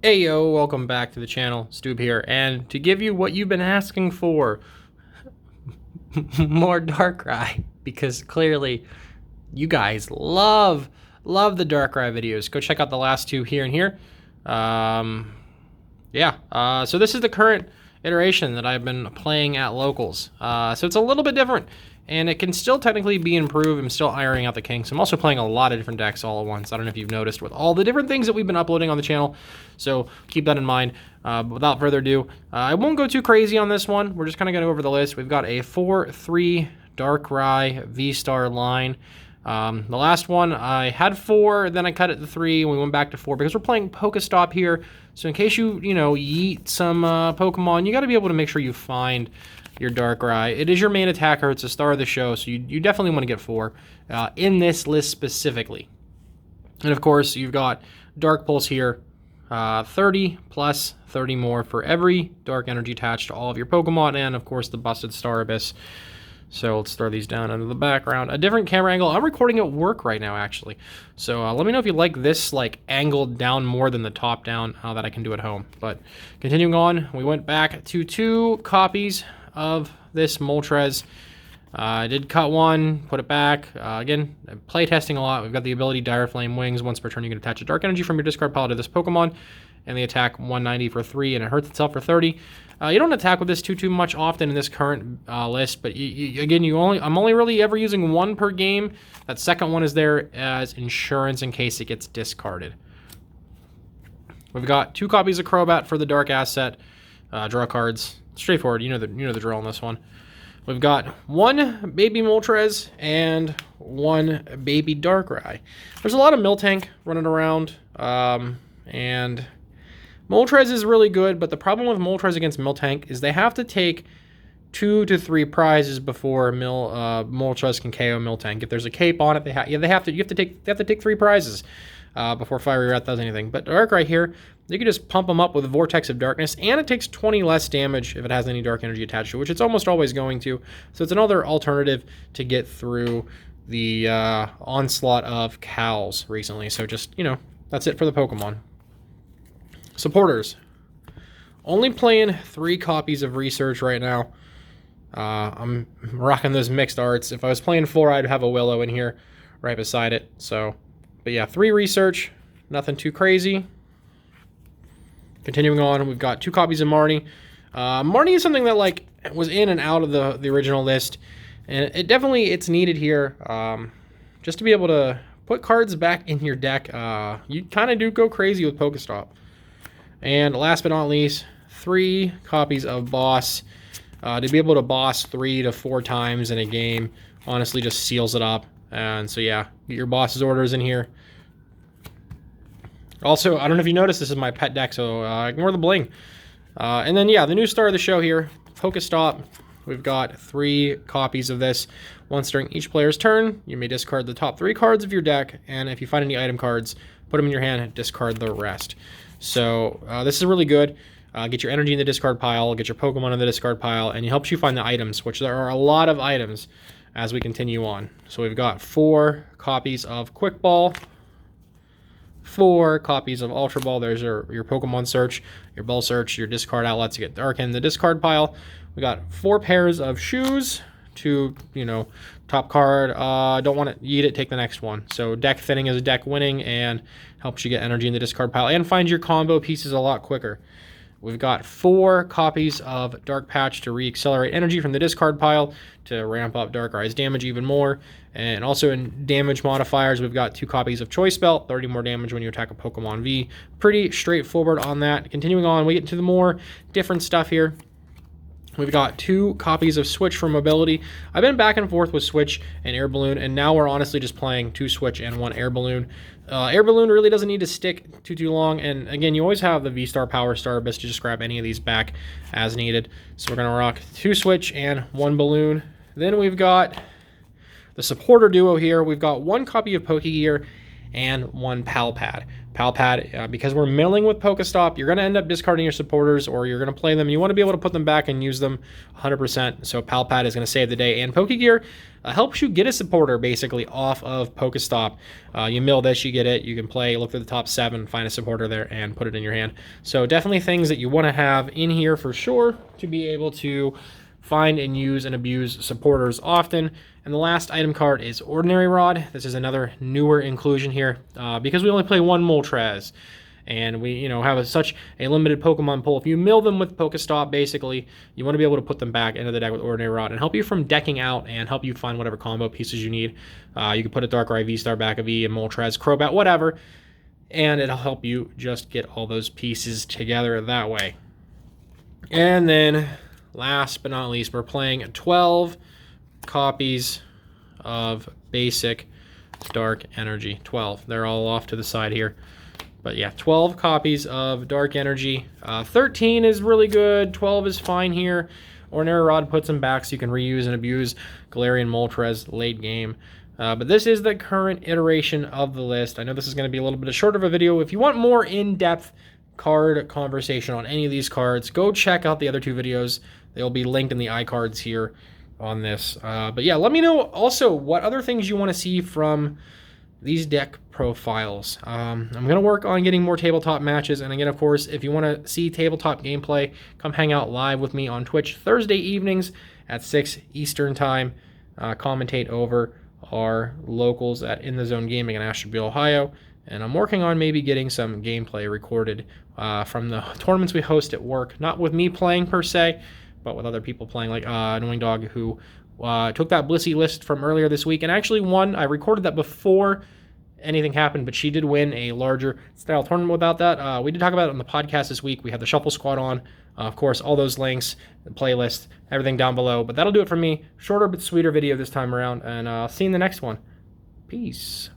Hey yo, welcome back to the channel. Stube here, and to give you what you've been asking for, more Darkrai, because clearly you guys love the Darkrai videos. Go check out the last two here and here. So this is the current iteration that I've been playing at locals. So it's a little bit different, and it can still technically be improved. I'm still ironing out the kinks. I'm also playing a lot of different decks all at once. I don't know if you've noticed with all the different things that we've been uploading on the channel, so keep that in mind. But without further ado, I won't go too crazy on this one. We're just kind of going to go over the list. We've got a 4-3 Darkrai VSTAR line. The last one, I had 4, then I cut it to 3, and we went back to 4 because we're playing PokéStop here. So in case you yeet some Pokemon, you got to be able to make sure you find your Darkrai. It is your main attacker. It's the star of the show, so you definitely want to get 4 in this list specifically. And of course, you've got Dark Pulse here, 30 plus 30 more for every Dark Energy attached to all of your Pokemon, and of course the busted Star Abyss. So let's throw these down into the background. A different camera angle. I'm recording at work right now, actually. So let me know if you like this, like, angled down more than the top down that I can do at home. But continuing on, we went back to 2 copies of this Moltres. I did cut one, put it back. Again, play testing a lot. We've got the ability Dire Flame Wings. Once per turn, you can attach a Dark Energy from your discard pile to this Pokemon, and the attack 190 for 3, and it hurts itself for 30. You don't attack with this too much often in this current list, but I'm only really ever using 1 per game. That second one is there as insurance in case it gets discarded. We've got 2 copies of Crobat for the Dark asset. Draw cards. Straightforward. You know the drill on this one. We've got 1 baby Moltres and 1 baby Darkrai. There's a lot of Miltank running around, and Moltres is really good, but the problem with Moltres against Miltank is they have to take 2 to 3 prizes before Moltres can KO Miltank. If there's a cape on it, they have to take 3 prizes before Fiery Wrath does anything. But Darkrai here, you can just pump them up with a Vortex of Darkness, and it takes 20 less damage if it has any Dark Energy attached to it, which it's almost always going to. So it's another alternative to get through the onslaught of Cows recently. So just, that's it for the Pokemon. Supporters. Only playing 3 copies of Research right now. I'm rocking those mixed arts. If I was playing 4, I'd have a Willow in here right beside it. But yeah, 3 Research. Nothing too crazy. Continuing on, we've got 2 copies of Marnie. Marnie is something that was in and out of the original list, and it's needed here just to be able to put cards back in your deck. You kind of do go crazy with PokéStop. And last but not least, 3 copies of Boss. To be able to boss 3 to 4 times in a game honestly just seals it up. And so yeah, get your Boss's orders in here. Also, I don't know if you noticed, this is my pet deck, so ignore the bling. And then, yeah, the new star of the show here, PokéStop. We've got 3 copies of this. Once during each player's turn, you may discard the top 3 cards of your deck, and if you find any item cards, put them in your hand and discard the rest. So this is really good. Get your energy in the discard pile, get your Pokemon in the discard pile, and it helps you find the items, which there are a lot of items as we continue on. So we've got 4 copies of Quick Ball, 4 copies of Ultra Ball. There's your Pokemon search, your Ball search, your discard outlets to get Dark in the discard pile. We got 4 pairs of shoes to, top card. Don't want to eat it, take the next one. So deck thinning is deck winning and helps you get energy in the discard pile and find your combo pieces a lot quicker. We've got 4 copies of Dark Patch to re-accelerate energy from the discard pile to ramp up Darkrai's damage even more. And also in damage modifiers, we've got 2 copies of Choice Belt, 30 more damage when you attack a Pokemon V. Pretty straightforward on that. Continuing on, we get into the more different stuff here. We've got 2 copies of Switch for mobility. I've been back and forth with Switch and Air Balloon, and now we're honestly just playing 2 Switch and 1 Air Balloon. Air Balloon really doesn't need to stick too long, and again, you always have the V-Star Power Star Abyss to just grab any of these back as needed. So we're going to rock 2 Switch and 1 Balloon. Then we've got the supporter duo here. We've got 1 copy of Pokegear and 1 Pal Pad. Pal Pad, because we're milling with PokéStop, you're going to end up discarding your supporters, or you're going to play them. You want to be able to put them back and use them 100%. So Pal Pad is going to save the day. And Pokegear helps you get a supporter basically off of PokéStop. You mill this, you get it. You can play, look through the top 7, find a supporter there, and put it in your hand. So definitely things that you want to have in here for sure to be able to find and use and abuse supporters often. And the last item card is Ordinary Rod. This is another newer inclusion here because we only play 1 Moltres, and we have such a limited Pokemon pool. If you mill them with PokéStop, basically, you want to be able to put them back into the deck with Ordinary Rod and help you from decking out and help you find whatever combo pieces you need. You can put a Darkrai VSTAR back of E, and Moltres, Crobat, whatever, and it'll help you just get all those pieces together that way. And then last but not least, we're playing 12 copies of basic Dark Energy. 12. They're all off to the side here. But yeah, 12 copies of Dark Energy. 13 is really good. 12 is fine here. Ordinary Rod puts them back so you can reuse and abuse Galarian Moltres late game. But this is the current iteration of the list. I know this is going to be a little bit shorter of a video. If you want more in-depth card conversation on any of these cards, go check out the other 2 videos. They'll be linked in the iCards here on this. But yeah, let me know also what other things you want to see from these deck profiles. I'm going to work on getting more tabletop matches. And again, of course, if you want to see tabletop gameplay, come hang out live with me on Twitch Thursday evenings at 6 Eastern time. Commentate over our locals at In The Zone Gaming in Ashtabula, Ohio. And I'm working on maybe getting some gameplay recorded from the tournaments we host at work. Not with me playing per se, but with other people playing, like Annoying Dog, who took that Blissey list from earlier this week and actually won. I recorded that before anything happened, but she did win a larger style tournament without that. We did talk about it on the podcast this week. We had the Shuffle Squad on. Of course, all those links, the playlist, everything down below. But that'll do it for me. Shorter but sweeter video this time around, and I'll see you in the next one. Peace.